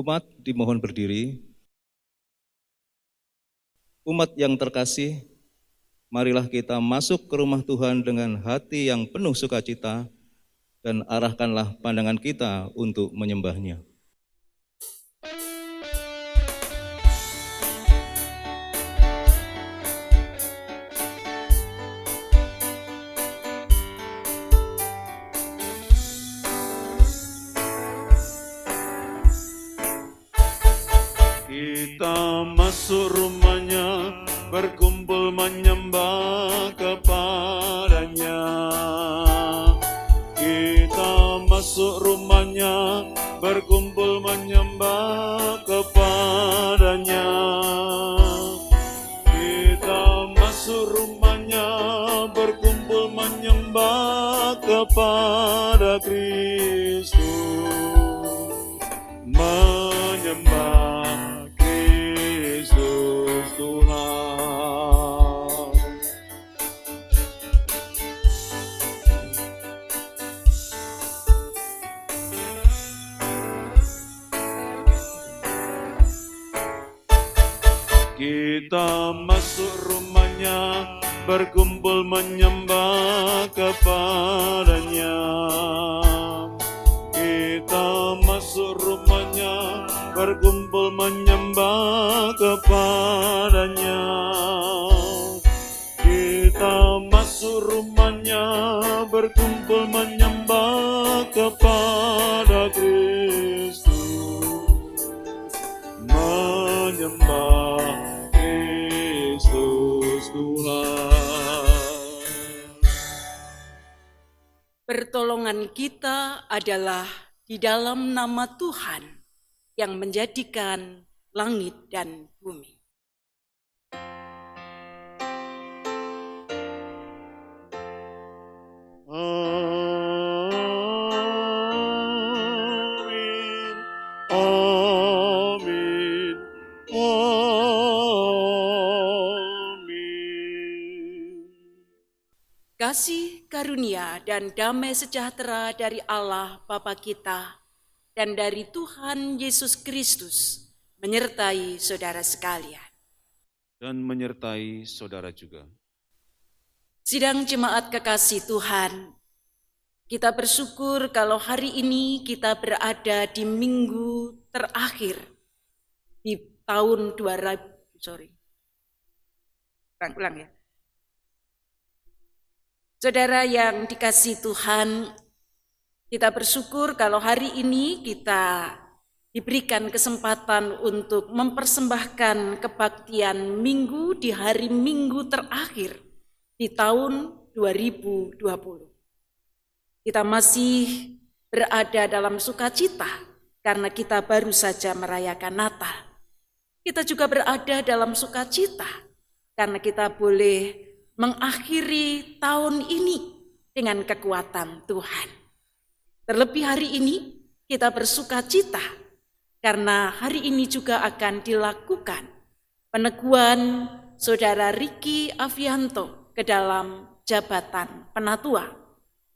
Umat dimohon berdiri. Umat yang terkasih, marilah kita masuk ke rumah Tuhan dengan hati yang penuh sukacita dan arahkanlah pandangan kita untuk menyembah-Nya. Kita masuk rumahnya, berkumpul menyembah kepadanya. Kita masuk rumahnya, berkumpul menyembah kepadanya. Kita masuk rumahnya, berkumpul menyembah kepada Kristus. Menyembah Kristus Tuhan. Kita masuk rumahnya, berkumpul menyembah kepadanya. Kita masuk rumahnya, berkumpul menyembah kepadanya. Kita masuk rumahnya, berkumpul menyembah kepada Kristus. Menyembah Kristus Tuhan. Pertolongan kita adalah di dalam nama Tuhan yang menjadikan langit dan bumi. Amin, amin, amin. Kasih karunia dan damai sejahtera dari Allah Bapa kita dan dari Tuhan Yesus Kristus menyertai saudara sekalian. Dan menyertai saudara juga. Sidang jemaat kekasih Tuhan, kita bersyukur kalau hari ini kita berada di minggu terakhir di tahun 2000. Ulang ya. Saudara yang dikasihi Tuhan, kita bersyukur kalau hari ini kita diberikan kesempatan untuk mempersembahkan kebaktian minggu di hari minggu terakhir di tahun 2020. Kita masih berada dalam sukacita karena kita baru saja merayakan Natal. Kita juga berada dalam sukacita karena kita boleh mengakhiri tahun ini dengan kekuatan Tuhan. Terlebih hari ini kita bersukacita karena hari ini juga akan dilakukan peneguhan Saudara Riki Avianto ke dalam jabatan penatua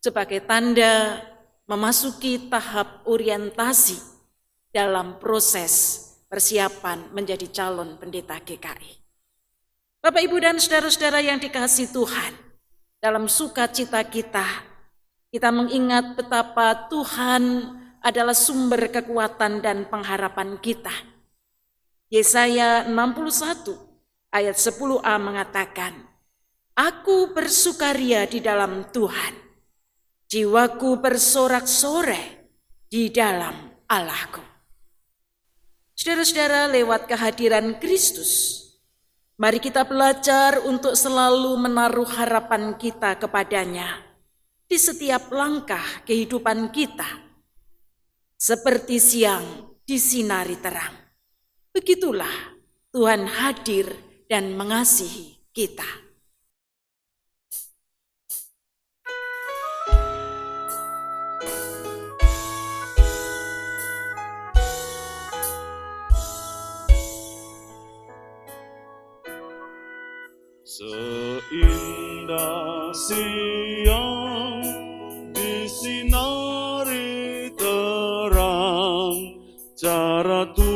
sebagai tanda memasuki tahap orientasi dalam proses persiapan menjadi calon pendeta GKI. Bapak, Ibu, dan saudara-saudara yang dikasihi Tuhan, dalam sukacita kita mengingat betapa Tuhan adalah sumber kekuatan dan pengharapan kita. Yesaya 61 ayat 10a mengatakan, Aku bersukaria di dalam Tuhan, jiwaku bersorak-sorai di dalam Allahku. Saudara-saudara, lewat kehadiran Kristus, mari kita belajar untuk selalu menaruh harapan kita kepadanya di setiap langkah kehidupan kita. Seperti siang disinari terang, begitulah Tuhan hadir dan mengasihi kita. Seindah siang disinari terang, cara Tuhan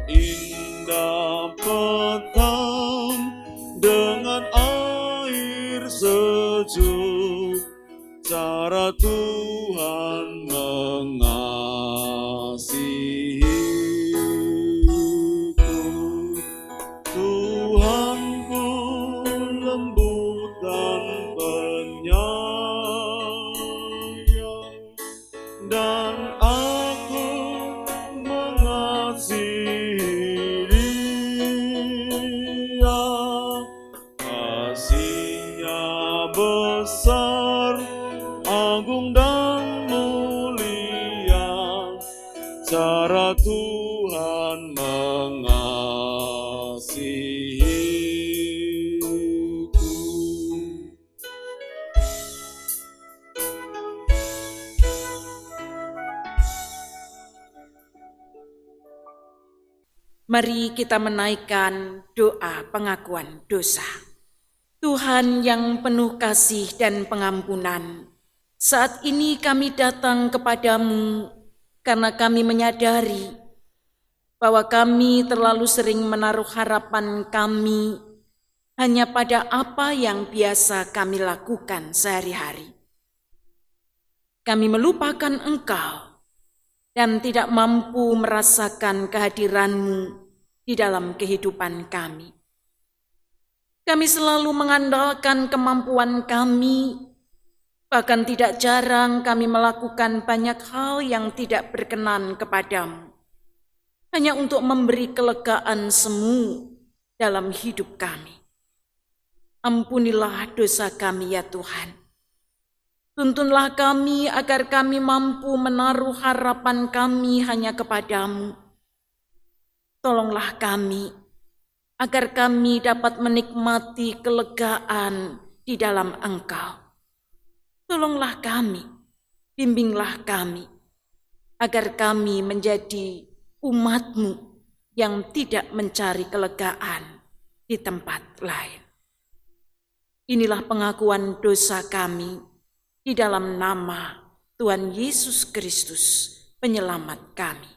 seindah petang dengan air sejuk, cara Tuhan mengasihiku. Tuhanku lembut dan penyayang, dan aku mengasihi Dia. Kasih-Nya besar, agung dan mulia, cara Tuhan mengasihiku. Mari kita menaikkan doa pengakuan dosa. Tuhan yang penuh kasih dan pengampunan, saat ini kami datang kepadamu karena kami menyadari bahwa kami terlalu sering menaruh harapan kami hanya pada apa yang biasa kami lakukan sehari-hari. Kami melupakan Engkau dan tidak mampu merasakan kehadiran-Mu di dalam kehidupan kami. Kami selalu mengandalkan kemampuan kami, bahkan tidak jarang kami melakukan banyak hal yang tidak berkenan kepadamu, hanya untuk memberi kelegaan semu dalam hidup kami. Ampunilah dosa kami ya Tuhan. Tuntunlah kami agar kami mampu menaruh harapan kami hanya kepadamu. Tolonglah kami agar kami dapat menikmati kelegaan di dalam Engkau. Tolonglah kami, bimbinglah kami, agar kami menjadi umat-Mu yang tidak mencari kelegaan di tempat lain. Inilah pengakuan dosa kami di dalam nama Tuhan Yesus Kristus, Penyelamat kami.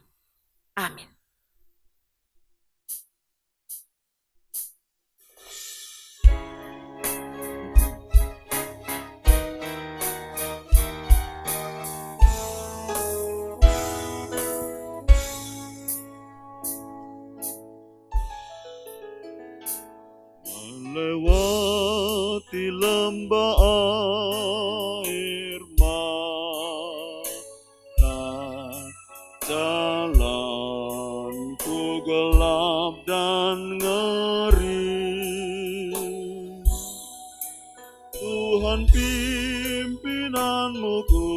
Amin. Melewati lembah air mata, jalanku gelap dan ngeri. Tuhan pimpinanmu ku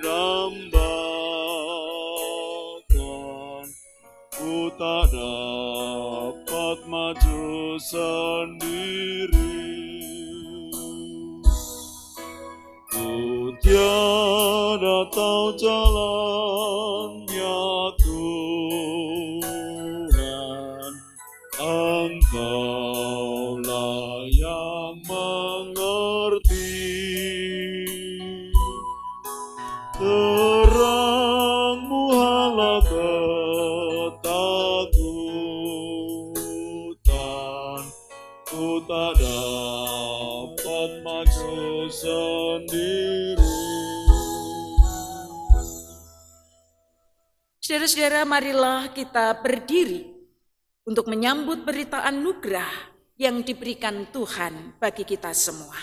dambakan, ku tak dapat maju sendiri. Ku tiada tahu jalannya Tuhan, Engkaulah yang mengerti. Terang-Mu hala ketakutan, ku tak dapat maju sendiri. Saudara-saudara, marilah kita berdiri untuk menyambut berita anugerah yang diberikan Tuhan bagi kita semua.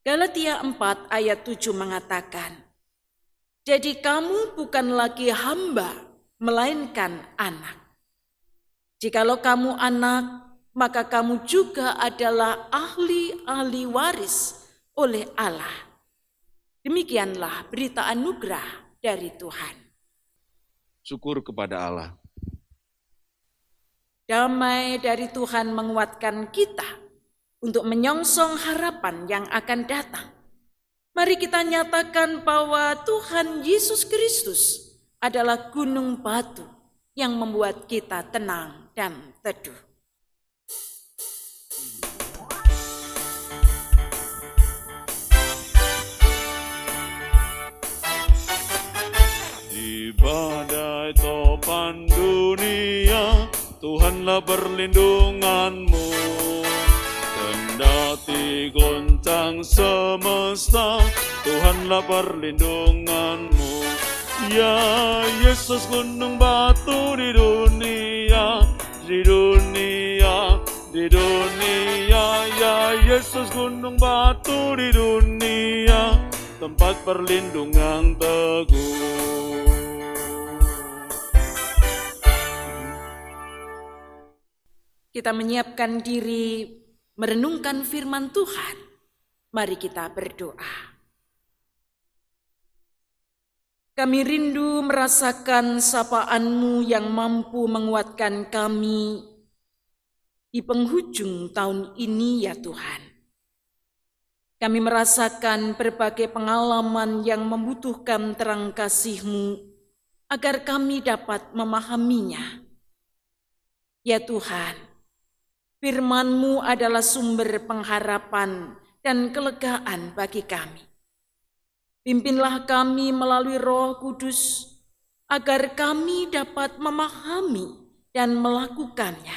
Galatia 4 ayat 7 mengatakan, "Jadi kamu bukan lagi hamba, melainkan anak. Jikalau kamu anak, maka kamu juga adalah ahli-ahli waris oleh Allah." Demikianlah berita anugerah dari Tuhan. Syukur kepada Allah. Damai dari Tuhan menguatkan kita untuk menyongsong harapan yang akan datang. Mari kita nyatakan bahwa Tuhan Yesus Kristus adalah gunung batu yang membuat kita tenang dan teduh. Tuhanlah perlindunganmu. Kendati goncang semesta, Tuhanlah perlindunganmu. Ya Yesus, gunung batu di dunia, di dunia, di dunia. Ya Yesus, gunung batu di dunia, tempat perlindungan teguh. Kita menyiapkan diri merenungkan firman Tuhan. Mari kita berdoa. Kami rindu merasakan sapaan-Mu yang mampu menguatkan kami di penghujung tahun ini ya Tuhan. Kami merasakan berbagai pengalaman yang membutuhkan terang kasih-Mu agar kami dapat memahaminya. Ya Tuhan, firman-Mu adalah sumber pengharapan dan kelegaan bagi kami. Pimpinlah kami melalui Roh Kudus, agar kami dapat memahami dan melakukannya.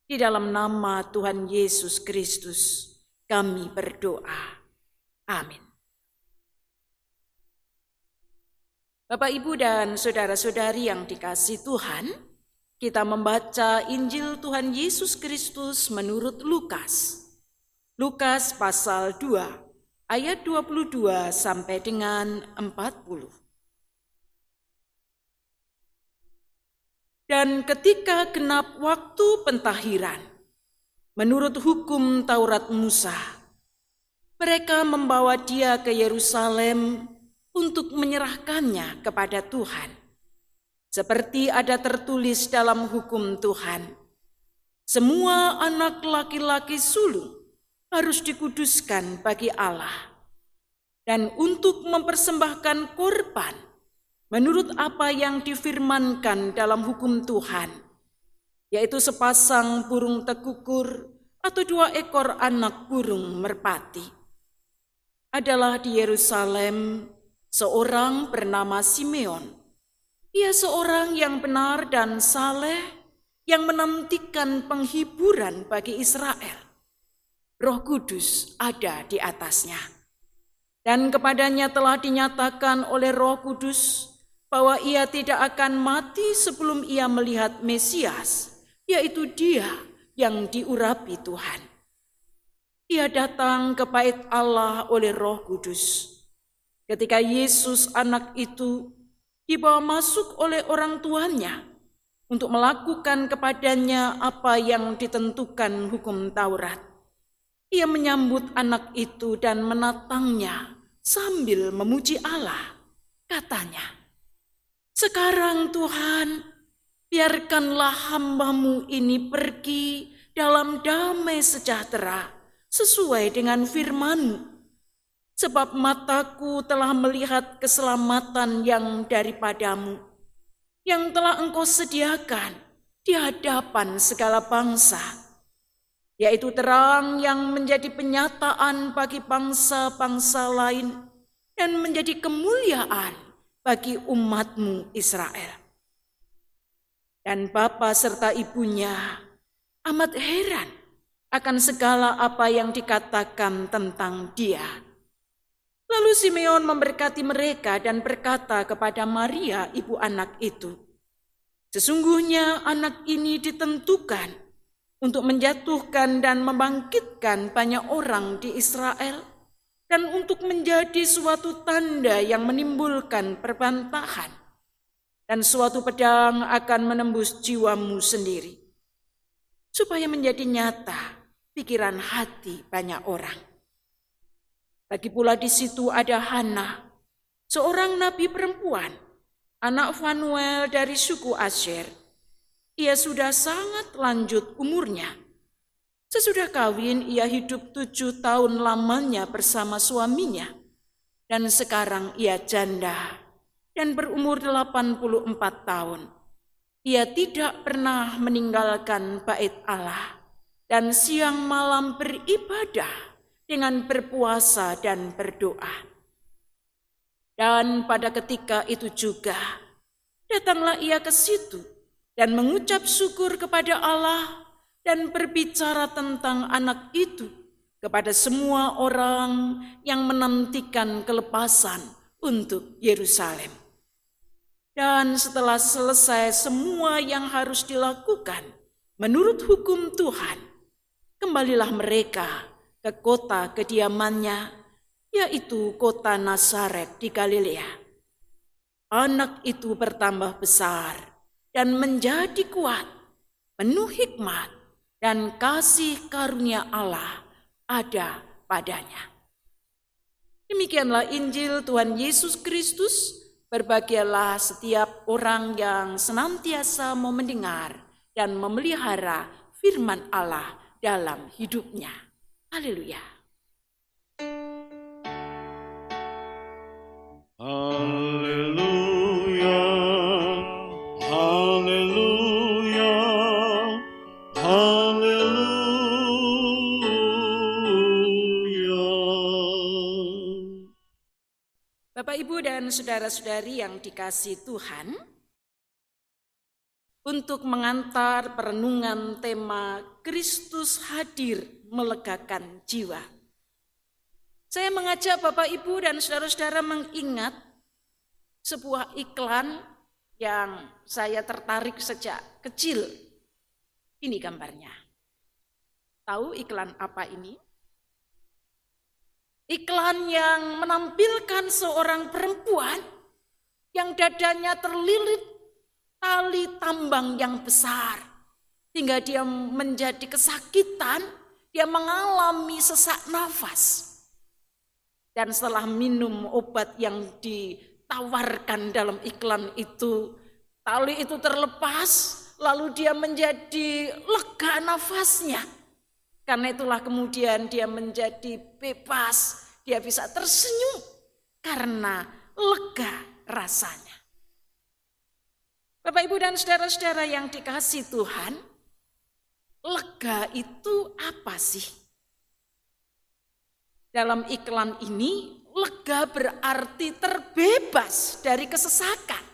Di dalam nama Tuhan Yesus Kristus, kami berdoa. Amin. Bapak, Ibu, dan saudara-saudari yang dikasihi Tuhan, kita membaca Injil Tuhan Yesus Kristus menurut Lukas. Lukas pasal 2. Ayat 22 sampai dengan 40. Dan ketika genap waktu pentahiran, menurut hukum Taurat Musa, mereka membawa dia ke Yerusalem untuk menyerahkannya kepada Tuhan. Seperti ada tertulis dalam hukum Tuhan, semua anak laki-laki sulung harus dikuduskan bagi Allah, dan untuk mempersembahkan korban menurut apa yang difirmankan dalam hukum Tuhan, yaitu sepasang burung tekukur atau 2 ekor anak burung merpati. Adalah di Yerusalem seorang bernama Simeon. Ia seorang yang benar dan saleh, yang menantikan penghiburan bagi Israel. Roh Kudus ada di atasnya. Dan kepadanya telah dinyatakan oleh Roh Kudus bahwa ia tidak akan mati sebelum ia melihat Mesias, yaitu Dia yang diurapi Tuhan. Ia datang ke bait Allah oleh Roh Kudus. Ketika Yesus anak itu dibawa masuk oleh orang tuanya untuk melakukan kepadanya apa yang ditentukan hukum Taurat, ia menyambut anak itu dan menatangnya sambil memuji Allah. Katanya, "Sekarang Tuhan, biarkanlah hamba-Mu ini pergi dalam damai sejahtera sesuai dengan firman-Mu. Sebab mataku telah melihat keselamatan yang daripada-Mu, yang telah Engkau sediakan di hadapan segala bangsa, yaitu terang yang menjadi penyataan bagi bangsa-bangsa lain dan menjadi kemuliaan bagi umat-Mu Israel." Dan bapa serta ibunya amat heran akan segala apa yang dikatakan tentang dia. Lalu Simeon memberkati mereka dan berkata kepada Maria, ibu anak itu, "Sesungguhnya anak ini ditentukan untuk menjatuhkan dan membangkitkan banyak orang di Israel, dan untuk menjadi suatu tanda yang menimbulkan perbantahan, dan suatu pedang akan menembus jiwamu sendiri, supaya menjadi nyata pikiran hati banyak orang." Lagi pula di situ ada Hana, seorang nabi perempuan, anak Fanuel dari suku Asyer. Ia sudah sangat lanjut umurnya. Sesudah kawin, ia hidup 7 tahun lamanya bersama suaminya, dan sekarang ia janda dan berumur 84 tahun. Ia tidak pernah meninggalkan bait Allah dan siang malam beribadah dengan berpuasa dan berdoa. Dan pada ketika itu juga, datanglah ia ke situ dan mengucap syukur kepada Allah dan berbicara tentang anak itu kepada semua orang yang menantikan kelepasan untuk Yerusalem. Dan setelah selesai semua yang harus dilakukan menurut hukum Tuhan, kembalilah mereka ke kota kediamannya, yaitu kota Nazaret di Galilea. Anak itu bertambah besar dan menjadi kuat, penuh hikmat, dan kasih karunia Allah ada padanya. Demikianlah Injil Tuhan Yesus Kristus. Berbahagialah setiap orang yang senantiasa mau mendengar dan memelihara firman Allah dalam hidupnya. Haleluya. Haleluya, haleluya, haleluya. Bapak, Ibu, dan saudara-saudari yang dikasihi Tuhan, untuk mengantar perenungan tema Kristus hadir melegakan jiwa, saya mengajak Bapak, Ibu, dan saudara-saudara mengingat sebuah iklan yang saya tertarik sejak kecil. Ini gambarnya. Tahu iklan apa ini? Iklan yang menampilkan seorang perempuan yang dadanya terlilit tali tambang yang besar, hingga dia menjadi kesakitan, dia mengalami sesak nafas. Dan setelah minum obat yang ditawarkan dalam iklan itu, tali itu terlepas, lalu dia menjadi lega nafasnya. Karena itulah kemudian dia menjadi bebas, dia bisa tersenyum karena lega rasanya. Bapak, Ibu, dan saudara-saudara yang dikasihi Tuhan, lega itu apa sih? Dalam iklan ini, lega berarti terbebas dari kesesakan.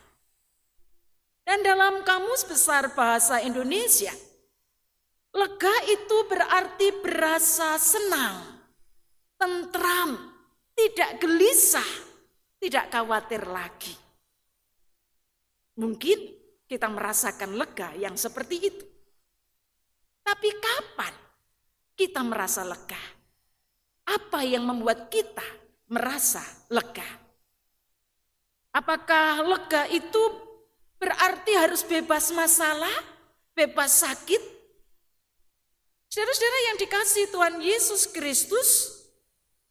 Dan dalam Kamus Besar Bahasa Indonesia, lega itu berarti berasa senang, tentram, tidak gelisah, tidak khawatir lagi. Mungkin kita merasakan lega yang seperti itu. Tapi kapan kita merasa lega? Apa yang membuat kita merasa lega? Apakah lega itu berarti harus bebas masalah, bebas sakit? Saudara-saudara yang dikasihi Tuhan Yesus Kristus,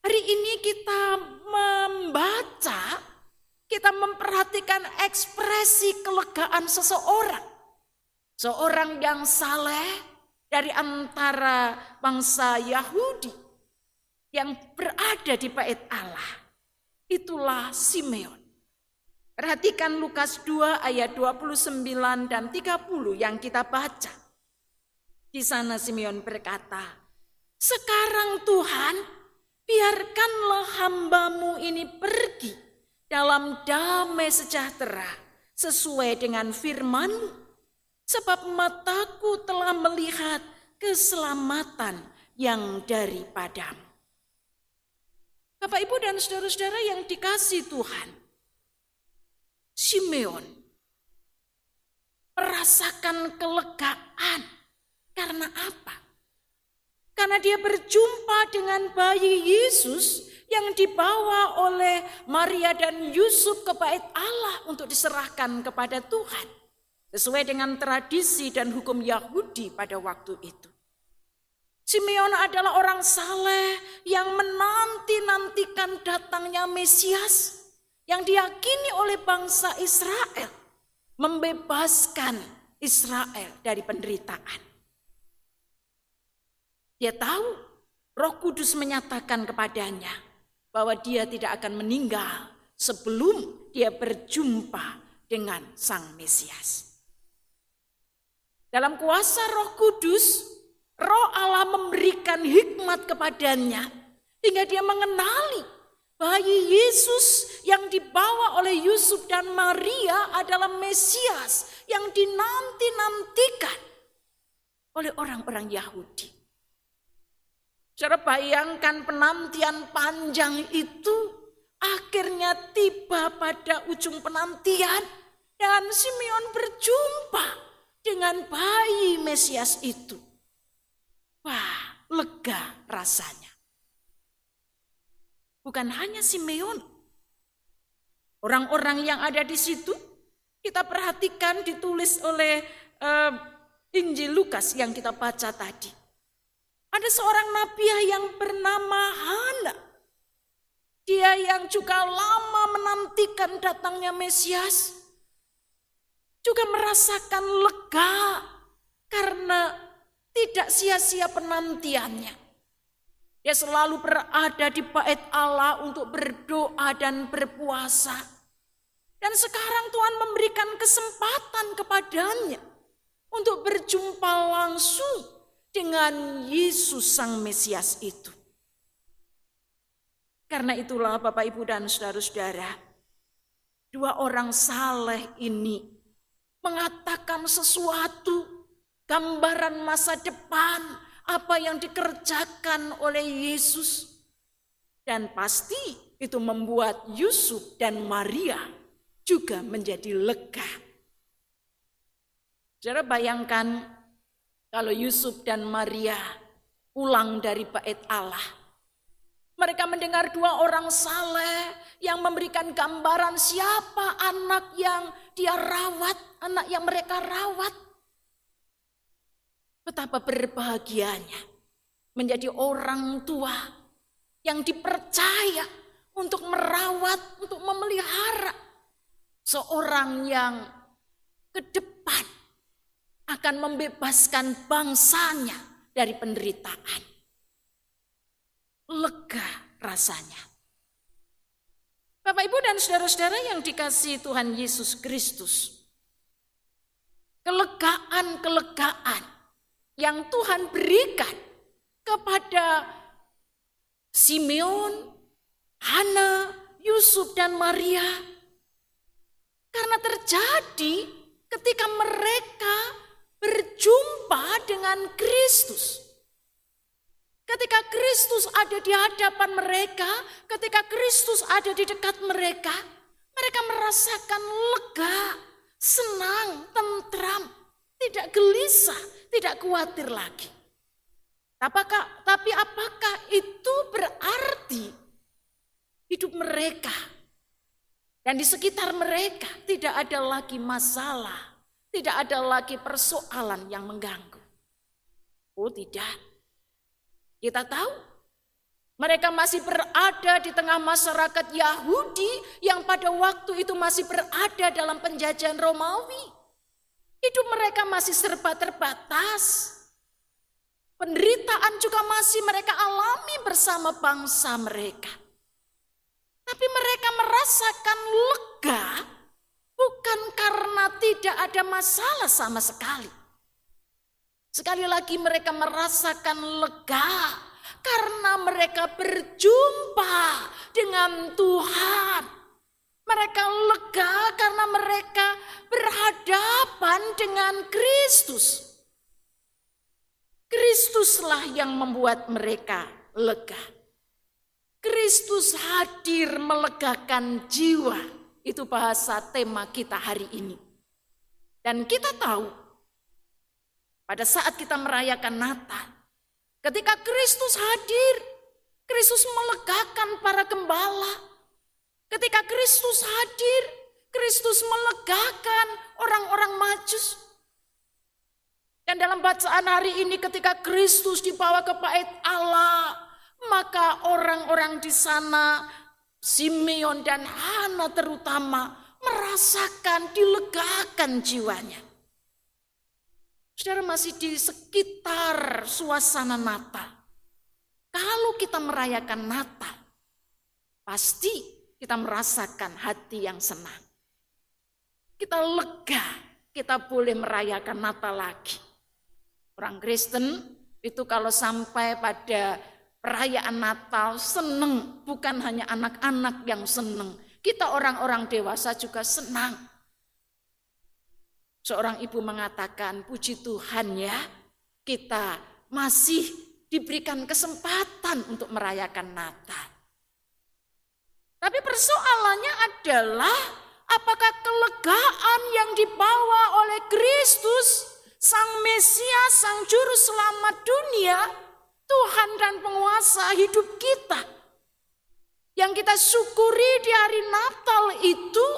hari ini kita membaca, kita memperhatikan ekspresi kelegaan seseorang. Seorang yang saleh dari antara bangsa Yahudi yang berada di bait Allah. Itulah Simeon. Perhatikan Lukas 2 ayat 29 dan 30 yang kita baca. Di sana Simeon berkata, "Sekarang Tuhan, biarkanlah hamba-Mu ini pergi dalam damai sejahtera sesuai dengan firman-Mu, sebab mataku telah melihat keselamatan yang daripada-Mu." Bapak, Ibu, dan saudara-saudara yang dikasihi Tuhan, Simeon merasakan kelegaan. Karena apa? Karena dia berjumpa dengan bayi Yesus yang dibawa oleh Maria dan Yusuf ke bait Allah untuk diserahkan kepada Tuhan. Sesuai dengan tradisi dan hukum Yahudi pada waktu itu. Simeon adalah orang saleh yang menanti-nantikan datangnya Mesias yang diyakini oleh bangsa Israel, membebaskan Israel dari penderitaan. Dia tahu Roh Kudus menyatakan kepadanya bahwa dia tidak akan meninggal sebelum dia berjumpa dengan Sang Mesias. Dalam kuasa Roh Kudus, Roh Allah memberikan hikmat kepadanya hingga dia mengenali bayi Yesus yang dibawa oleh Yusuf dan Maria adalah Mesias yang dinanti-nantikan oleh orang-orang Yahudi. Saudara bayangkan penantian panjang itu akhirnya tiba pada ujung penantian dan Simeon berjumpa dengan bayi Mesias itu. Wah, lega rasanya. Bukan hanya Simeon. Orang-orang yang ada di situ kita perhatikan ditulis oleh Injil Lukas yang kita baca tadi. Ada seorang nabiah yang bernama Hana. Dia yang juga lama menantikan datangnya Mesias. Juga merasakan lega karena tidak sia-sia penantiannya. Dia selalu berada di bait Allah untuk berdoa dan berpuasa. Dan sekarang Tuhan memberikan kesempatan kepadanya untuk berjumpa langsung dengan Yesus Sang Mesias itu. Karena itulah Bapak, Ibu, dan saudara-saudara, dua orang saleh ini mengatakan sesuatu, gambaran masa depan, apa yang dikerjakan oleh Yesus. Dan pasti itu membuat Yusuf dan Maria juga menjadi lega. Saudara bayangkan kalau Yusuf dan Maria pulang dari bait Allah. Mereka mendengar dua orang saleh yang memberikan gambaran siapa anak yang dia rawat, anak yang mereka rawat. Betapa berbahagianya menjadi orang tua yang dipercaya untuk merawat, untuk memelihara seorang yang ke depan akan membebaskan bangsanya dari penderitaan. Lega rasanya. Bapak, Ibu, dan saudara-saudara yang dikasihi Tuhan Yesus Kristus. Kelegaan-kelegaan yang Tuhan berikan kepada Simeon, Hana, Yusuf, dan Maria. Karena terjadi ketika mereka berjumpa dengan Kristus. Ketika Kristus ada di hadapan mereka, ketika Kristus ada di dekat mereka, mereka merasakan lega, senang, tentram, tidak gelisah, tidak khawatir lagi. Tapi apakah itu berarti hidup mereka dan di sekitar mereka tidak ada lagi masalah, tidak ada lagi persoalan yang mengganggu? Oh tidak. Kita tahu mereka masih berada di tengah masyarakat Yahudi yang pada waktu itu masih berada dalam penjajahan Romawi. Hidup mereka masih serba terbatas. Penderitaan juga masih mereka alami bersama bangsa mereka. Tapi mereka merasakan lega bukan karena tidak ada masalah sama sekali. Sekali lagi mereka merasakan lega karena mereka berjumpa dengan Tuhan. Mereka lega karena mereka berhadapan dengan Kristus. Kristuslah yang membuat mereka lega. Kristus hadir melegakan jiwa. Itu bahasa tema kita hari ini. Dan kita tahu pada saat kita merayakan Natal, ketika Kristus hadir, Kristus melegakan para gembala. Ketika Kristus hadir, Kristus melegakan orang-orang Majus. Dan dalam bacaan hari ini ketika Kristus dibawa ke bait Allah, maka orang-orang di sana, Simeon dan Hana terutama, merasakan dilegakan jiwanya. Saudara, masih di sekitar suasana Natal. Kalau kita merayakan Natal, pasti kita merasakan hati yang senang. Kita lega, kita boleh merayakan Natal lagi. Orang Kristen itu kalau sampai pada perayaan Natal senang, bukan hanya anak-anak yang senang. Kita orang-orang dewasa juga senang. Seorang ibu mengatakan, puji Tuhan ya, kita masih diberikan kesempatan untuk merayakan Natal. Tapi persoalannya adalah apakah kelegaan yang dibawa oleh Kristus, Sang Mesias, Sang Juru Selamat dunia, Tuhan dan penguasa hidup kita, yang kita syukuri di hari Natal itu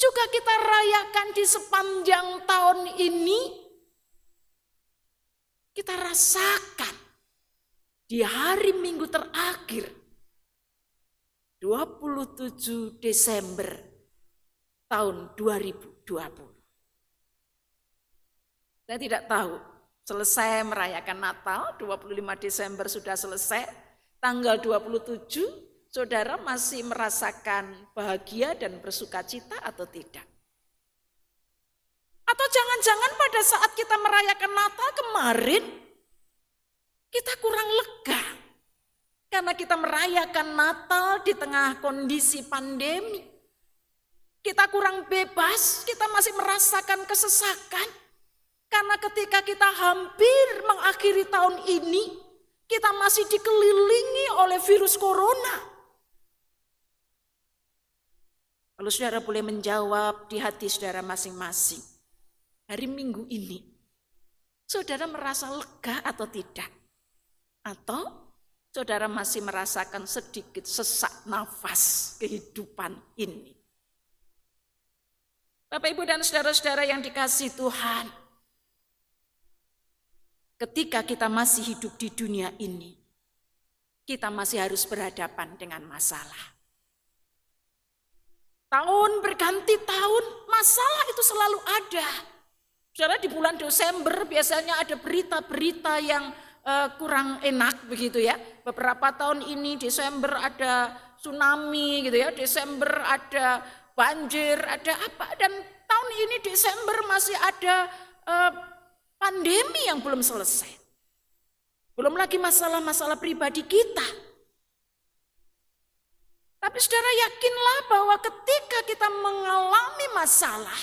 juga kita rayakan di sepanjang tahun ini, kita rasakan di hari Minggu terakhir 27 Desember tahun 2020. Saya tidak tahu, selesai merayakan Natal, 25 Desember sudah selesai, tanggal 27 saudara masih merasakan bahagia dan bersukacita atau tidak? Atau jangan-jangan pada saat kita merayakan Natal kemarin, kita kurang lega. Karena kita merayakan Natal di tengah kondisi pandemi. Kita kurang bebas, kita masih merasakan kesesakan. Karena ketika kita hampir mengakhiri tahun ini, kita masih dikelilingi oleh virus corona. Kalau saudara boleh menjawab di hati saudara masing-masing, hari Minggu ini, saudara merasa lega atau tidak? Atau saudara masih merasakan sedikit sesak nafas kehidupan ini? Bapak, Ibu, dan saudara-saudara yang dikasihi Tuhan, ketika kita masih hidup di dunia ini, kita masih harus berhadapan dengan masalah. Tahun berganti tahun, masalah itu selalu ada. Saudara, di bulan Desember biasanya ada berita-berita yang kurang enak begitu ya. Beberapa tahun ini Desember ada tsunami gitu ya, Desember ada banjir, ada apa. Dan tahun ini Desember masih ada pandemi yang belum selesai. Belum lagi masalah-masalah pribadi kita. Tapi saudara yakinlah bahwa ketika kita mengalami masalah,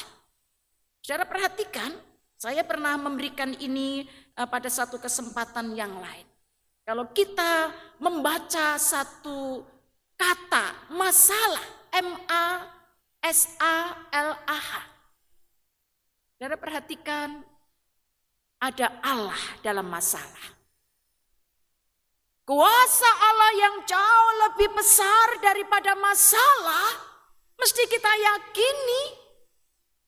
saudara perhatikan, saya pernah memberikan ini pada satu kesempatan yang lain. Kalau kita membaca satu kata masalah, M-A-S-A-L-A-H. Saudara perhatikan, ada Allah dalam masalah. Kuasa Allah yang jauh lebih besar daripada masalah, mesti kita yakini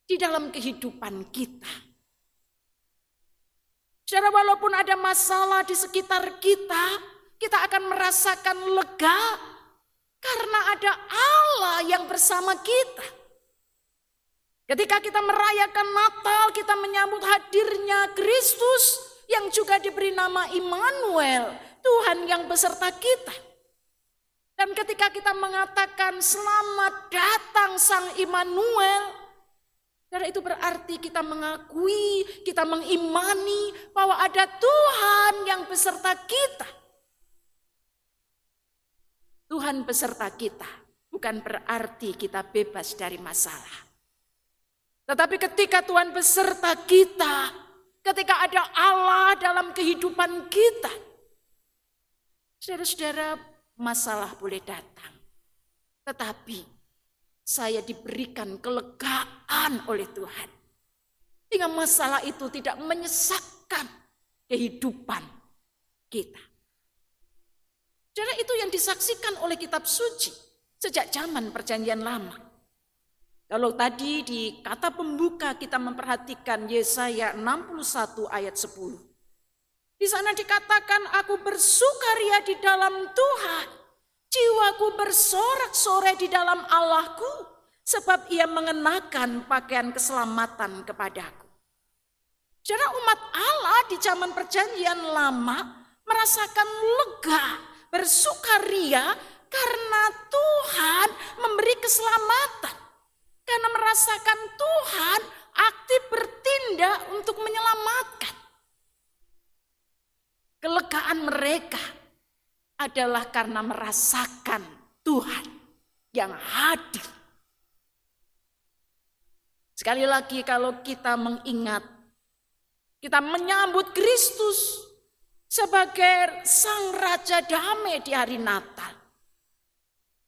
di dalam kehidupan kita. Saudara, walaupun ada masalah di sekitar kita, kita akan merasakan lega karena ada Allah yang bersama kita. Ketika kita merayakan Natal, kita menyambut hadirnya Kristus yang juga diberi nama Immanuel, Tuhan yang beserta kita. Dan ketika kita mengatakan selamat datang Sang Immanuel, dan itu berarti kita mengakui, kita mengimani bahwa ada Tuhan yang beserta kita. Tuhan beserta kita bukan berarti kita bebas dari masalah. Tetapi ketika Tuhan beserta kita, ketika ada Allah dalam kehidupan kita, saudara-saudara, masalah boleh datang. Tetapi saya diberikan kelegaan oleh Tuhan. Hingga masalah itu tidak menyesakkan kehidupan kita. Saudara, itu yang disaksikan oleh kitab suci sejak zaman Perjanjian Lama. Kalau tadi di kata pembuka kita memperhatikan Yesaya 61 ayat 10. Di sana dikatakan, aku bersukaria di dalam Tuhan, jiwaku bersorak-sorai di dalam Allahku, sebab ia mengenakan pakaian keselamatan kepadaku. Saudara, umat Allah di zaman Perjanjian Lama merasakan lega, bersukaria karena Tuhan memberi keselamatan. Karena merasakan Tuhan aktif bertindak untuk menyelamatkan. Kelegaan mereka adalah karena merasakan Tuhan yang hadir. Sekali lagi kalau kita mengingat, kita menyambut Kristus sebagai Sang Raja Damai di hari Natal.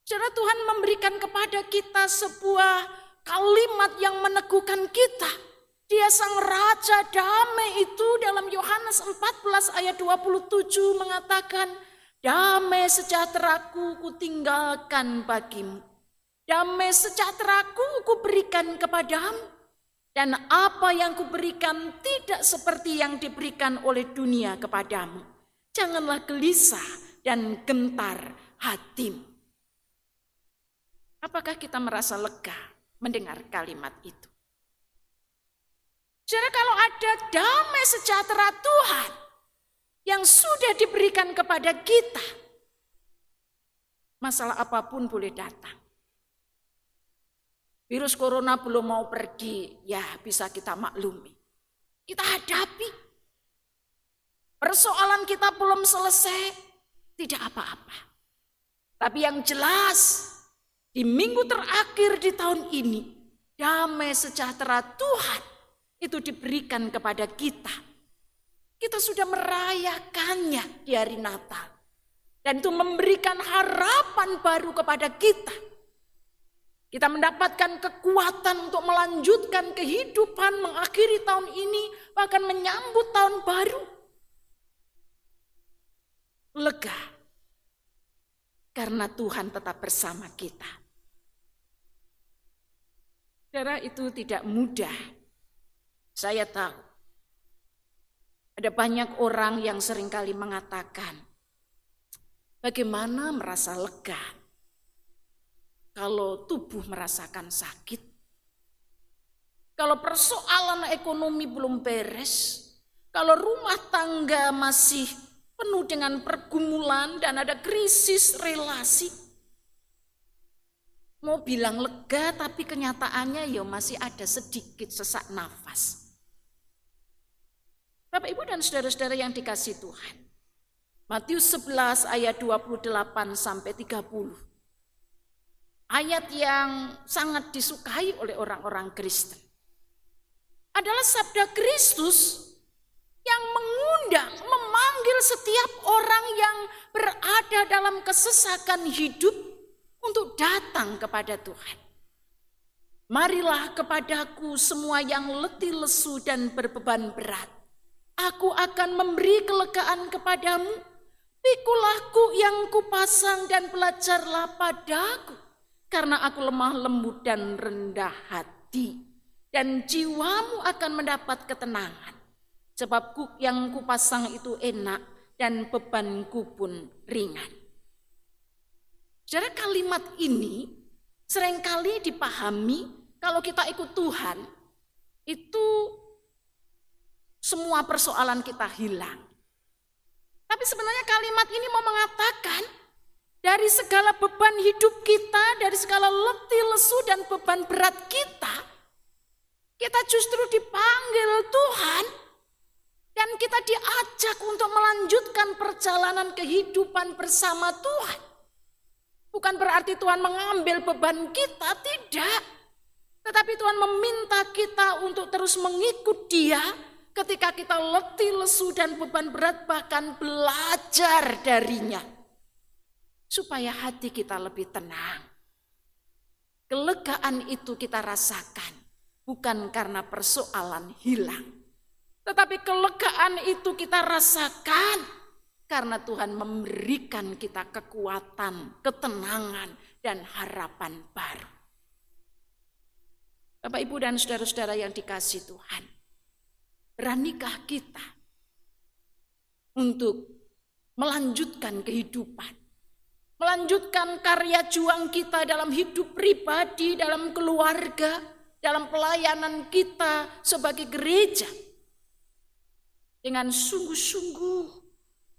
Saudara, Tuhan memberikan kepada kita sebuah kalimat yang meneguhkan kita. Dia Sang Raja Damai itu dalam Yohanes 14 ayat 27 mengatakan, damai sejahteraku kutinggalkan bagimu. Damai sejahteraku kuberikan kepadamu. Dan apa yang kuberikan tidak seperti yang diberikan oleh dunia kepadamu. Janganlah gelisah dan gentar hatimu. Apakah kita merasa lega mendengar kalimat itu? Saudara, kalau ada damai sejahtera Tuhan yang sudah diberikan kepada kita, masalah apapun boleh datang. Virus corona belum mau pergi, ya bisa kita maklumi. Kita hadapi. Persoalan kita belum selesai, tidak apa-apa. Tapi yang jelas, di minggu terakhir di tahun ini, damai sejahtera Tuhan itu diberikan kepada kita. Kita sudah merayakannya di hari Natal. Dan itu memberikan harapan baru kepada kita. Kita mendapatkan kekuatan untuk melanjutkan kehidupan, mengakhiri tahun ini, bahkan menyambut tahun baru. Lega, karena Tuhan tetap bersama kita. Saudara, itu tidak mudah. Saya tahu, ada banyak orang yang seringkali mengatakan, bagaimana merasa lega kalau tubuh merasakan sakit, kalau persoalan ekonomi belum beres, kalau rumah tangga masih penuh dengan pergumulan dan ada krisis relasi. Mau bilang lega tapi kenyataannya ya masih ada sedikit sesak nafas. Bapak, Ibu dan saudara-saudara yang dikasihi Tuhan. Matius 11 ayat 28 sampai 30. Ayat yang sangat disukai oleh orang-orang Kristen. Adalah sabda Kristus yang mengundang, memanggil setiap orang yang berada dalam kesesakan hidup untuk datang kepada Tuhan. Marilah kepadaku semua yang letih lesu dan berbeban berat. Aku akan memberi kelegaan kepadamu. Pikulah yang kupasang dan belajarlah padaku. Karena aku lemah lembut dan rendah hati. Dan jiwamu akan mendapat ketenangan. Sebab yang kupasang itu enak dan bebanku pun ringan. Saudara, kalimat ini seringkali dipahami kalau kita ikut Tuhan, itu semua persoalan kita hilang. Tapi sebenarnya kalimat ini mau mengatakan, dari segala beban hidup kita, dari segala letih lesu dan beban berat kita justru dipanggil Tuhan dan kita diajak untuk melanjutkan perjalanan kehidupan bersama Tuhan. Bukan berarti Tuhan mengambil beban kita, tidak. Tetapi Tuhan meminta kita untuk terus mengikut Dia ketika kita letih lesu dan beban berat, bahkan belajar darinya. Supaya hati kita lebih tenang. Kelegaan itu kita rasakan bukan karena persoalan hilang. Tetapi kelegaan itu kita rasakan karena Tuhan memberikan kita kekuatan, ketenangan, dan harapan baru. Bapak, Ibu, dan saudara-saudara yang dikasihi Tuhan. Beranikah kita untuk melanjutkan kehidupan? Melanjutkan karya juang kita dalam hidup pribadi, dalam keluarga, dalam pelayanan kita sebagai gereja. Dengan sungguh-sungguh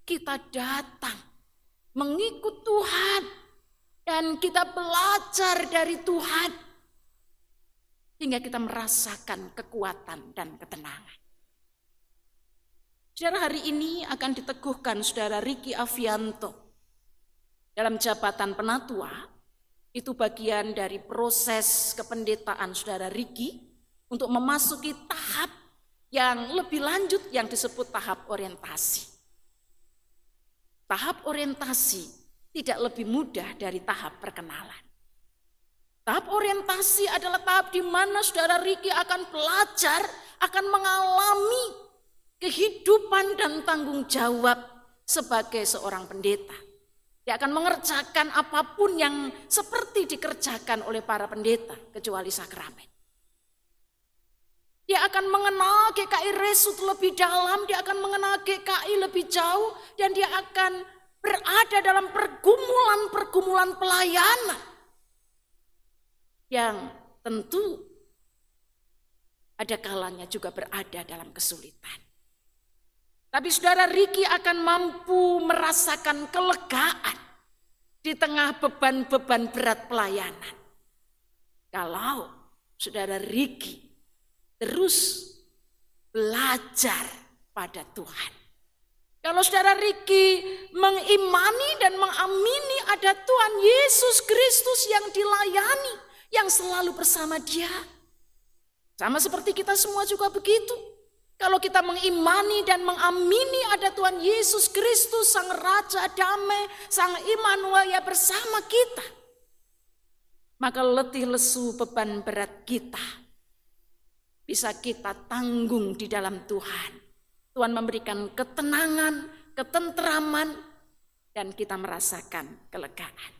kita datang mengikut Tuhan dan kita belajar dari Tuhan hingga kita merasakan kekuatan dan ketenangan. Saudara, hari ini akan diteguhkan Saudara Ricky Avianto dalam jabatan penatua. Itu bagian dari proses kependetaan Saudara Ricky untuk memasuki tahap yang lebih lanjut yang disebut tahap orientasi. Tahap orientasi tidak lebih mudah dari tahap perkenalan. Tahap orientasi adalah tahap di mana saudara Riki akan belajar, akan mengalami kehidupan dan tanggung jawab sebagai seorang pendeta. Dia akan mengerjakan apapun yang seperti dikerjakan oleh para pendeta, kecuali sakramen. Dia akan mengenal GKI Resut lebih dalam, dia akan mengenal GKI lebih jauh, dan dia akan berada dalam pergumulan-pergumulan pelayanan yang tentu ada kalanya juga berada dalam kesulitan. Tapi saudara Riki akan mampu merasakan kelegaan di tengah beban-beban berat pelayanan. Kalau saudara Riki terus belajar pada Tuhan. Kalau saudara Riki mengimani dan mengamini ada Tuhan Yesus Kristus yang dilayani, yang selalu bersama dia. Sama seperti kita semua juga begitu. Kalau kita mengimani dan mengamini ada Tuhan Yesus Kristus, Sang Raja Damai, Sang Immanuel yang bersama kita, maka letih lesu beban berat kita bisa kita tanggung di dalam Tuhan. Tuhan memberikan ketenangan, ketentraman, dan kita merasakan kelegaan.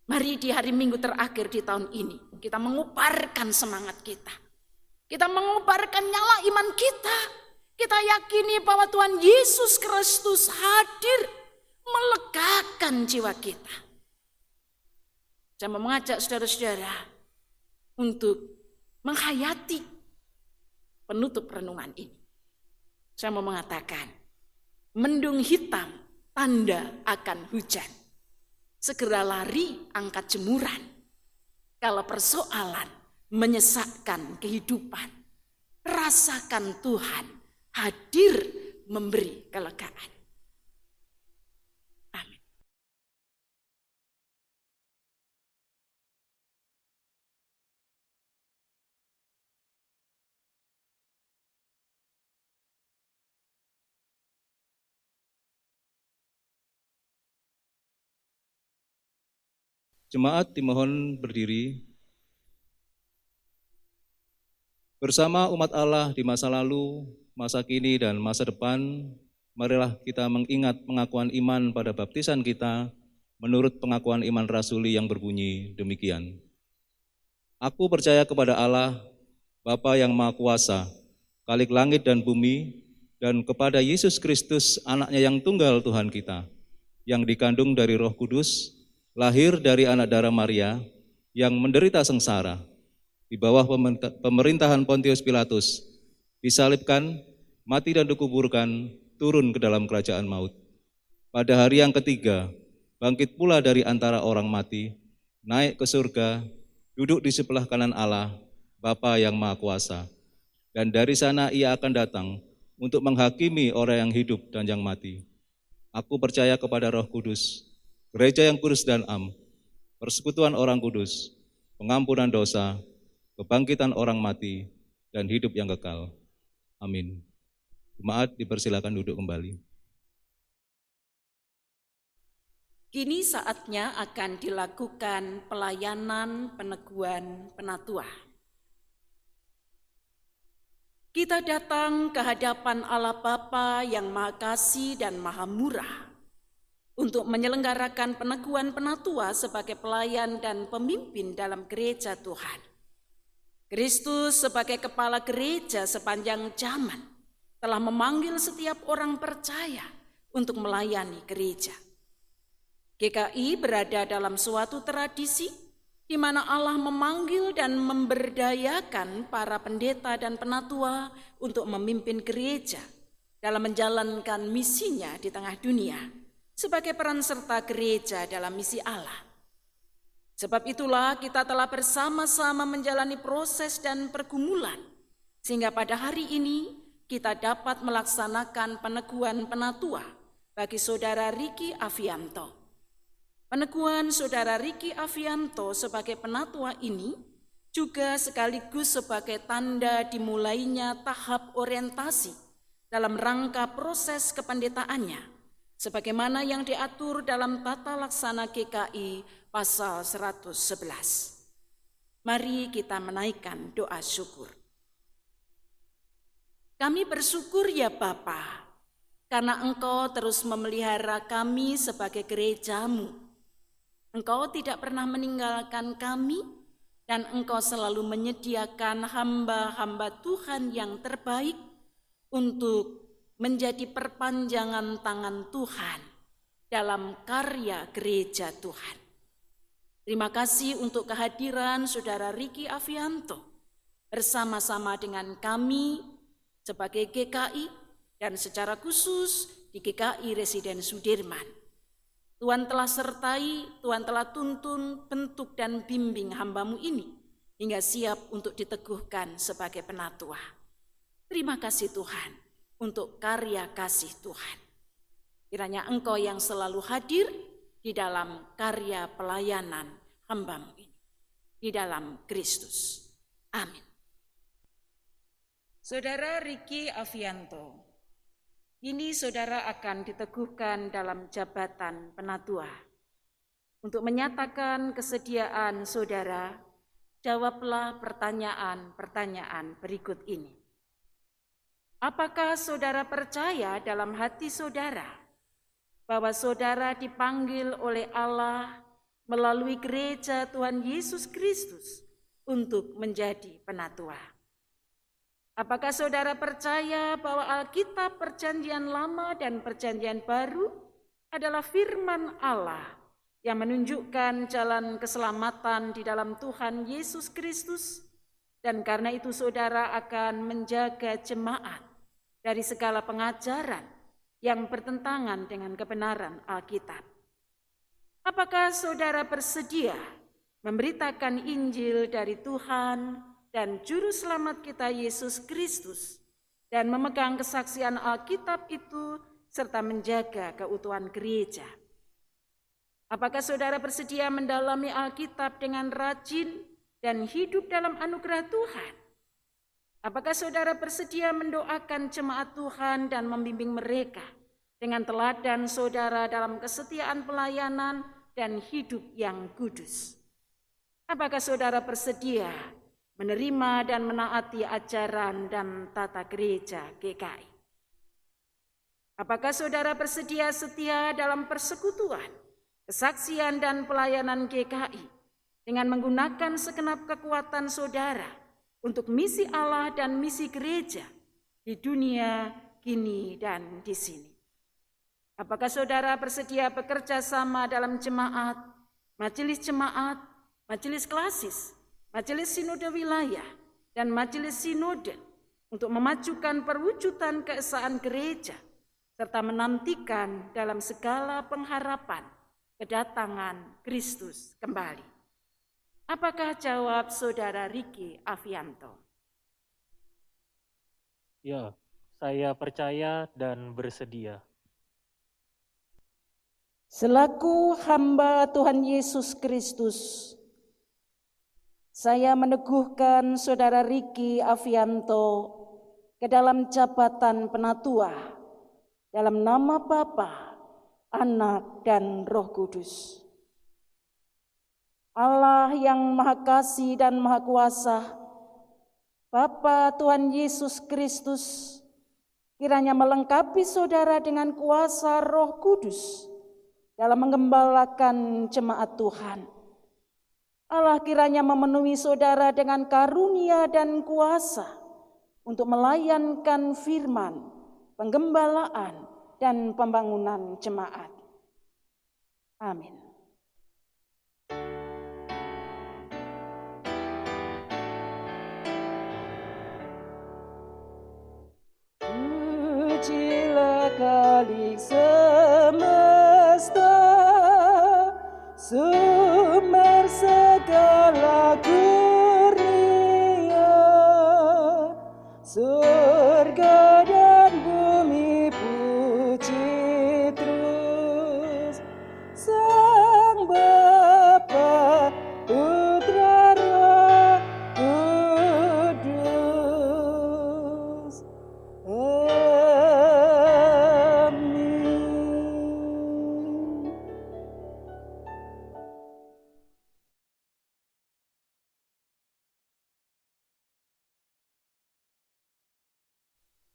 Mari di hari Minggu terakhir di tahun ini, kita mengubarkan semangat kita. Kita mengubarkan nyala iman kita. Kita yakini bahwa Tuhan Yesus Kristus hadir melegakan jiwa kita. Saya mau mengajak saudara-saudara untuk menghayati penutup renungan ini. Saya mau mengatakan, mendung hitam tanda akan hujan. Segera lari angkat jemuran. Kalau persoalan menyesakkan kehidupan, rasakan Tuhan hadir memberi kelegaan. Amin. Jemaat dimohon berdiri. Bersama umat Allah di masa lalu, masa kini, dan masa depan, marilah kita mengingat pengakuan iman pada baptisan kita menurut pengakuan iman rasuli yang berbunyi demikian. Aku percaya kepada Allah, Bapa yang Maha Kuasa, Khalik langit dan bumi, dan kepada Yesus Kristus, anaknya yang tunggal Tuhan kita, yang dikandung dari Roh Kudus, lahir dari anak darah Maria, yang menderita sengsara, di bawah pemerintahan Pontius Pilatus, disalibkan, mati dan dikuburkan, turun ke dalam kerajaan maut. Pada hari yang ketiga, bangkit pula dari antara orang mati, naik ke surga, duduk di sebelah kanan Allah, Bapa yang Maha Kuasa. Dan dari sana ia akan datang untuk menghakimi orang yang hidup dan yang mati. Aku percaya kepada Roh Kudus, gereja yang kudus dan am, persekutuan orang kudus, pengampunan dosa, kebangkitan orang mati, dan hidup yang kekal. Amin. Jemaat dipersilakan duduk kembali. Kini saatnya akan dilakukan pelayanan peneguhan penatua. Kita datang ke hadapan Allah Bapa yang Maha Kasih dan Maha Murah untuk menyelenggarakan peneguhan penatua sebagai pelayan dan pemimpin dalam gereja Tuhan. Kristus sebagai kepala gereja sepanjang zaman telah memanggil setiap orang percaya untuk melayani gereja. GKI berada dalam suatu tradisi di mana Allah memanggil dan memberdayakan para pendeta dan penatua untuk memimpin gereja dalam menjalankan misinya di tengah dunia sebagai peran serta gereja dalam misi Allah. Sebab itulah kita telah bersama-sama menjalani proses dan pergumulan, sehingga pada hari ini kita dapat melaksanakan peneguhan penatua bagi saudara Riki Avianto. Peneguhan saudara Riki Avianto sebagai penatua ini juga sekaligus sebagai tanda dimulainya tahap orientasi dalam rangka proses kependetaannya, sebagaimana yang diatur dalam Tata Laksana GKI pasal 111. Mari kita menaikkan doa syukur. Kami bersyukur ya Bapa, karena Engkau terus memelihara kami sebagai gereja-Mu. Engkau tidak pernah meninggalkan kami, dan Engkau selalu menyediakan hamba-hamba Tuhan yang terbaik untuk menjadi perpanjangan tangan Tuhan dalam karya gereja Tuhan. Terima kasih untuk kehadiran Saudara Riki Avianto bersama-sama dengan kami sebagai GKI dan secara khusus di GKI Residen Sudirman. Tuhan telah sertai, Tuhan telah tuntun, bentuk dan bimbing hamba-Mu ini hingga siap untuk diteguhkan sebagai penatua. Terima kasih Tuhan untuk karya kasih Tuhan. Kiranya Engkau yang selalu hadir di dalam karya pelayanan hamba-Mu ini, di dalam Kristus. Amin. Saudara Riki Avianto, ini saudara akan diteguhkan dalam jabatan penatua. Untuk menyatakan kesediaan saudara, jawablah pertanyaan-pertanyaan berikut ini. Apakah saudara percaya dalam hati saudara bahwa saudara dipanggil oleh Allah melalui gereja Tuhan Yesus Kristus untuk menjadi penatua? Apakah saudara percaya bahwa Alkitab Perjanjian Lama dan Perjanjian Baru adalah firman Allah yang menunjukkan jalan keselamatan di dalam Tuhan Yesus Kristus? Dan karena itu saudara akan menjaga jemaat dari segala pengajaran yang bertentangan dengan kebenaran Alkitab. Apakah saudara bersedia memberitakan Injil dari Tuhan dan Juru Selamat kita Yesus Kristus dan memegang kesaksian Alkitab itu serta menjaga keutuhan gereja? Apakah saudara bersedia mendalami Alkitab dengan rajin dan hidup dalam anugerah Tuhan? Apakah saudara bersedia mendoakan jemaat Tuhan dan membimbing mereka dengan teladan saudara dalam kesetiaan pelayanan dan hidup yang kudus? Apakah saudara bersedia menerima dan menaati ajaran dan tata gereja GKI? Apakah saudara bersedia setia dalam persekutuan, kesaksian dan pelayanan GKI dengan menggunakan segenap kekuatan saudara untuk misi Allah dan misi gereja di dunia kini dan di sini? Apakah saudara bersedia bekerja sama dalam jemaat, majelis klasis, majelis sinode wilayah, dan majelis sinode untuk memajukan perwujudan keesaan gereja, serta menantikan dalam segala pengharapan kedatangan Kristus kembali? Apakah jawab saudara Riki Avianto? Ya, saya percaya dan bersedia. Selaku hamba Tuhan Yesus Kristus, saya meneguhkan saudara Riki Avianto ke dalam jabatan penatua dalam nama Bapa, Anak, dan Roh Kudus. Allah yang Maha Kasih dan Maha Kuasa, Bapa Tuhan Yesus Kristus, kiranya melengkapi saudara dengan kuasa Roh Kudus dalam menggembalakan jemaat Tuhan. Allah kiranya memenuhi saudara dengan karunia dan kuasa untuk melayankan firman, penggembalaan, dan pembangunan jemaat. Amin. Pujilah Khalik semesta, sumber segala kurnia, surga dan bumi puji terus Sang Bapa, Putra, Roh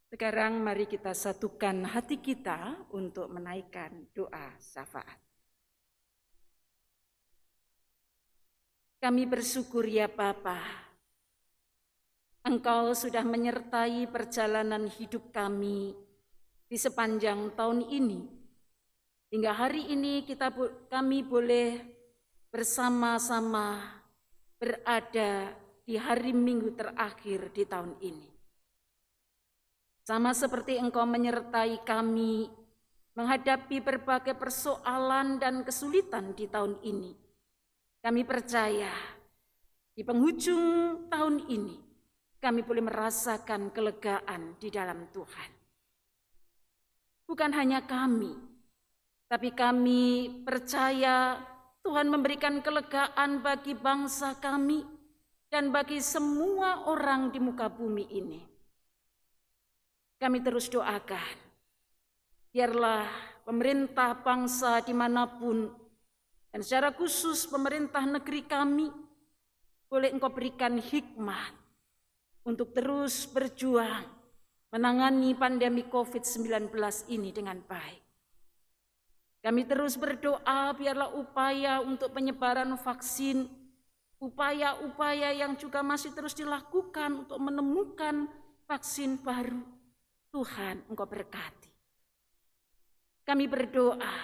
Sekarang mari kita satukan hati kita untuk menaikkan doa syafaat. Kami bersyukur ya Bapa, Engkau sudah menyertai perjalanan hidup kami di sepanjang tahun ini. Hingga hari ini kami boleh bersama-sama berada di hari Minggu terakhir di tahun ini. Sama seperti Engkau menyertai kami menghadapi berbagai persoalan dan kesulitan di tahun ini. Kami percaya di penghujung tahun ini kami boleh merasakan kelegaan di dalam Tuhan. Bukan hanya kami, tapi kami percaya Tuhan memberikan kelegaan bagi bangsa kami dan bagi semua orang di muka bumi ini. Kami terus doakan, biarlah pemerintah bangsa dimanapun, dan secara khusus pemerintah negeri kami, boleh Engkau berikan hikmat untuk terus berjuang menangani pandemi COVID-19 ini dengan baik. Kami terus berdoa biarlah upaya untuk penyebaran vaksin, upaya-upaya yang juga masih terus dilakukan untuk menemukan vaksin baru, Tuhan Engkau berkati. Kami berdoa,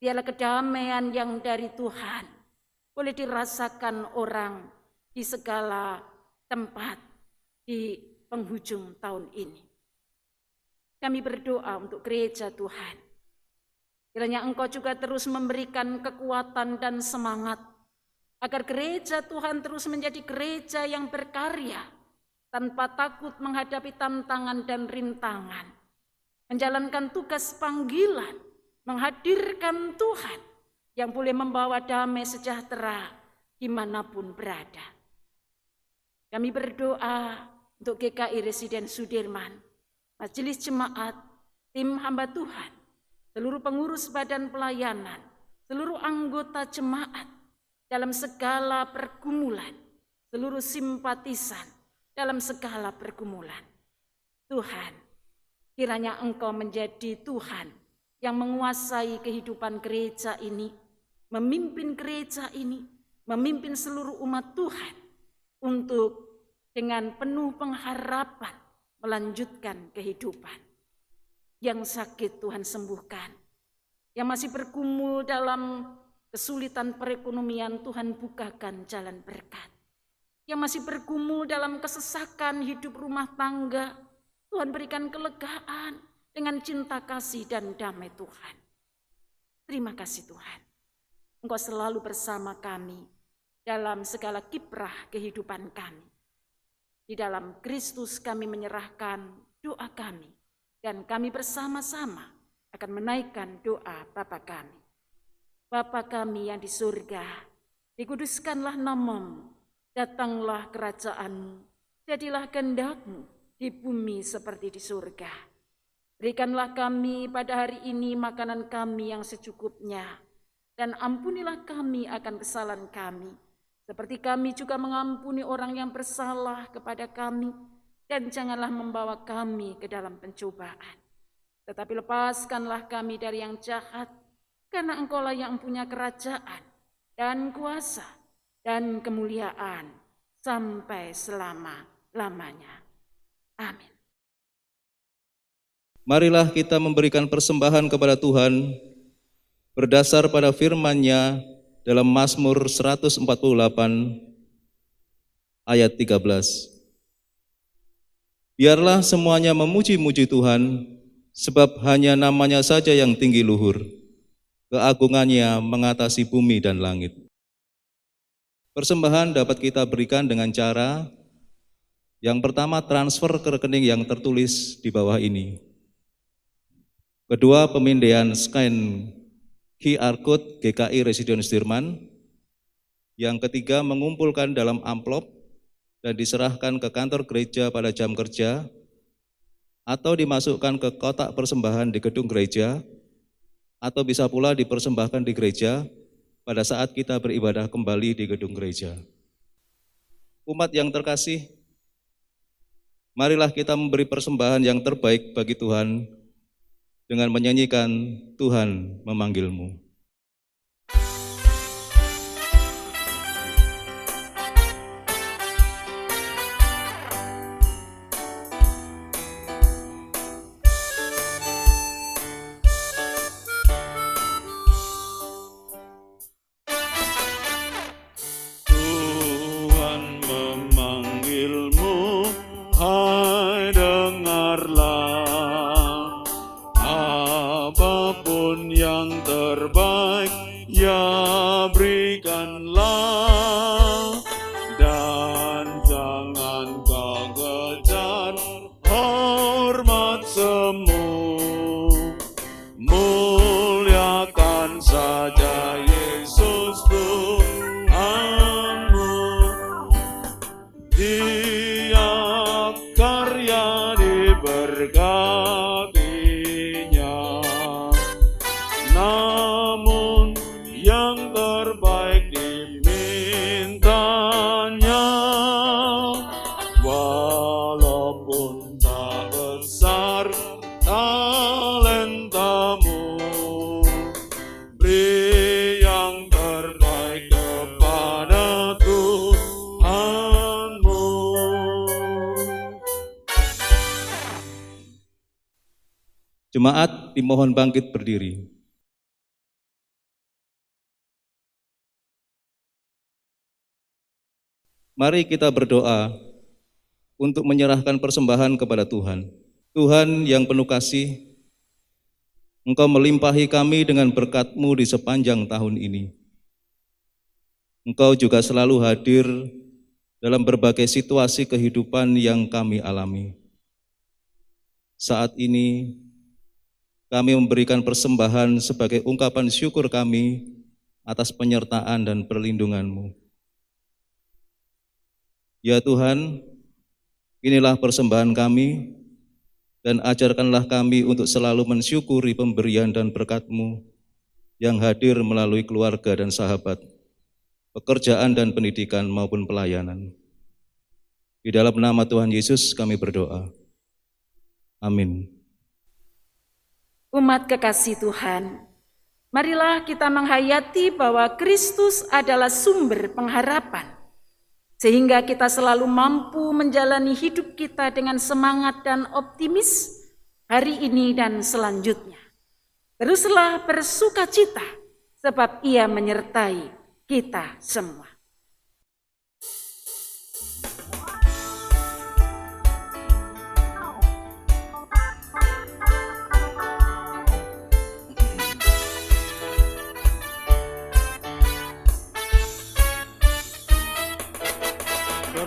biarlah kedamaian yang dari Tuhan boleh dirasakan orang di segala tempat di penghujung tahun ini. Kami berdoa untuk gereja Tuhan. Kiranya Engkau juga terus memberikan kekuatan dan semangat agar gereja Tuhan terus menjadi gereja yang berkarya tanpa takut menghadapi tantangan dan rintangan, menjalankan tugas panggilan, menghadirkan Tuhan yang boleh membawa damai sejahtera dimanapun berada. Kami berdoa untuk GKI Residen Sudirman, Majelis Jemaat, tim hamba Tuhan, seluruh pengurus badan pelayanan, seluruh anggota jemaat dalam segala pergumulan, seluruh simpatisan dalam segala pergumulan. Tuhan, kiranya Engkau menjadi Tuhan yang menguasai kehidupan gereja ini, memimpin gereja ini, memimpin seluruh umat Tuhan untuk dengan penuh pengharapan melanjutkan kehidupan. Yang sakit Tuhan sembuhkan, yang masih bergumul dalam kesulitan perekonomian Tuhan bukakan jalan berkat. Yang masih bergumul dalam kesesakan hidup rumah tangga, Tuhan berikan kelegaan dengan cinta kasih dan damai Tuhan. Terima kasih Tuhan, Engkau selalu bersama kami dalam segala kiprah kehidupan kami. Di dalam Kristus kami menyerahkan doa kami, dan kami bersama-sama akan menaikkan doa Bapa kami. Bapa kami yang di surga, dikuduskanlah namamu. Datanglah kerajaan-Mu, jadilah kehendak-Mu di bumi seperti di surga. Berikanlah kami pada hari ini makanan kami yang secukupnya, dan ampunilah kami akan kesalahan kami, seperti kami juga mengampuni orang yang bersalah kepada kami, dan janganlah membawa kami ke dalam pencobaan. Tetapi lepaskanlah kami dari yang jahat, karena Engkau-lah yang punya kerajaan dan kuasa dan kemuliaan sampai selama-lamanya. Amin. Marilah kita memberikan persembahan kepada Tuhan berdasar pada firman-Nya dalam Mazmur 148 ayat 13. Biarlah semuanya memuji-muji Tuhan, sebab hanya namanya saja yang tinggi luhur. Keagungannya mengatasi bumi dan langit. Persembahan dapat kita berikan dengan cara yang pertama, transfer ke rekening yang tertulis di bawah ini. Kedua, pemindaian scan QR Code GKI Residen Sudirman. Yang ketiga, mengumpulkan dalam amplop dan diserahkan ke kantor gereja pada jam kerja atau dimasukkan ke kotak persembahan di gedung gereja, atau bisa pula dipersembahkan di gereja pada saat kita beribadah kembali di gedung gereja. Umat yang terkasih, marilah kita memberi persembahan yang terbaik bagi Tuhan dengan menyanyikan Tuhan memanggilmu. Tuhan memanggilmu, hai dengarlah. Apapun yang terbaik, ya berikanlah. Dan jangan kau kejar hormat semu, muliakan saja Yesus Tuhanmu. Dia karya diberkatinya, namun yang terbaik dimintanya. Walaupun tak besar talentamu, beri yang terbaik kepada Tuhanmu. Jemaat dimohon bangkit berdiri. Mari kita berdoa untuk menyerahkan persembahan kepada Tuhan. Tuhan yang penuh kasih, Engkau melimpahi kami dengan berkat-Mu di sepanjang tahun ini. Engkau juga selalu hadir dalam berbagai situasi kehidupan yang kami alami. Saat ini, kami memberikan persembahan sebagai ungkapan syukur kami atas penyertaan dan perlindungan-Mu. Ya Tuhan, inilah persembahan kami, dan ajarkanlah kami untuk selalu mensyukuri pemberian dan berkat-Mu yang hadir melalui keluarga dan sahabat, pekerjaan dan pendidikan maupun pelayanan. Di dalam nama Tuhan Yesus kami berdoa. Amin. Umat kekasih Tuhan, marilah kita menghayati bahwa Kristus adalah sumber pengharapan, sehingga kita selalu mampu menjalani hidup kita dengan semangat dan optimis hari ini dan selanjutnya. Teruslah bersukacita, sebab Ia menyertai kita semua.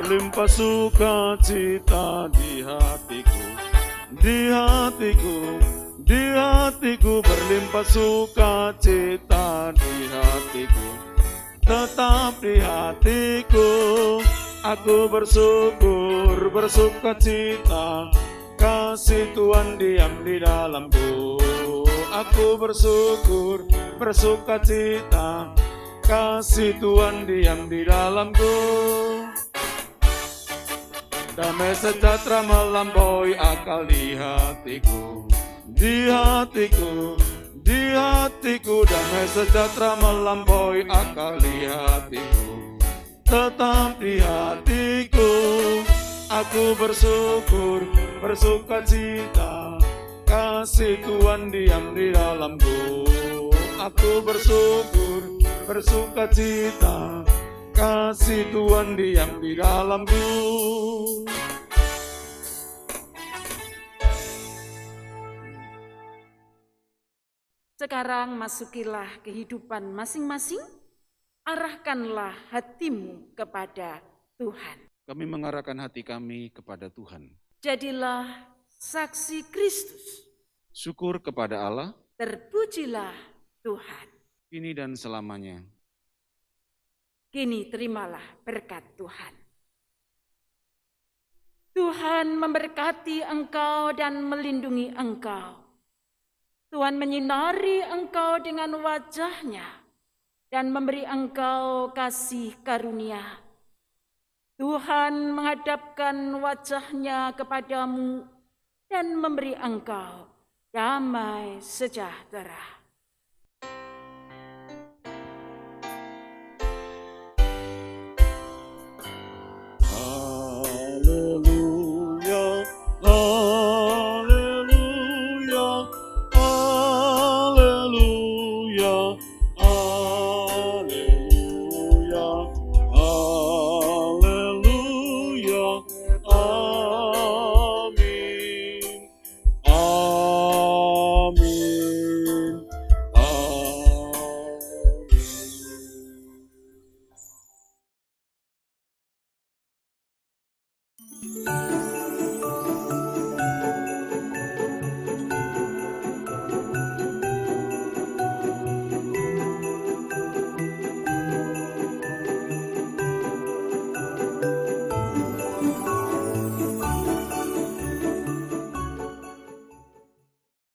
Berlimpah sukacita di hatiku, di hatiku, di hatiku. Berlimpah sukacita di hatiku, tetap di hatiku. Aku bersyukur, bersukacita, kasih Tuhan diam di dalamku. Aku bersyukur, bersukacita, kasih Tuhan diam di dalamku. Damai sejahtera melampaui akal di hatiku, di hatiku, di hatiku. Damai sejahtera melampaui akal di hatiku, tetap di hatiku. Aku bersyukur, bersukacita, kasih Tuhan diam di dalamku. Aku bersyukur, bersukacita, kasih Tuhan diam di dalamku. Sekarang masukilah kehidupan masing-masing, arahkanlah hatimu kepada Tuhan. Kami mengarahkan hati kami kepada Tuhan. Jadilah saksi Kristus, Syukur kepada Allah, terpujilah Tuhan. kini dan selamanya. Kini terimalah berkat Tuhan. Tuhan memberkati engkau dan melindungi engkau. Tuhan menyinari engkau dengan wajah-Nya dan memberi engkau kasih karunia. Tuhan menghadapkan wajah-Nya kepadamu dan memberi engkau damai sejahtera. Haleluya, haleluya, haleluya, haleluya, haleluya, amin, amin, amin.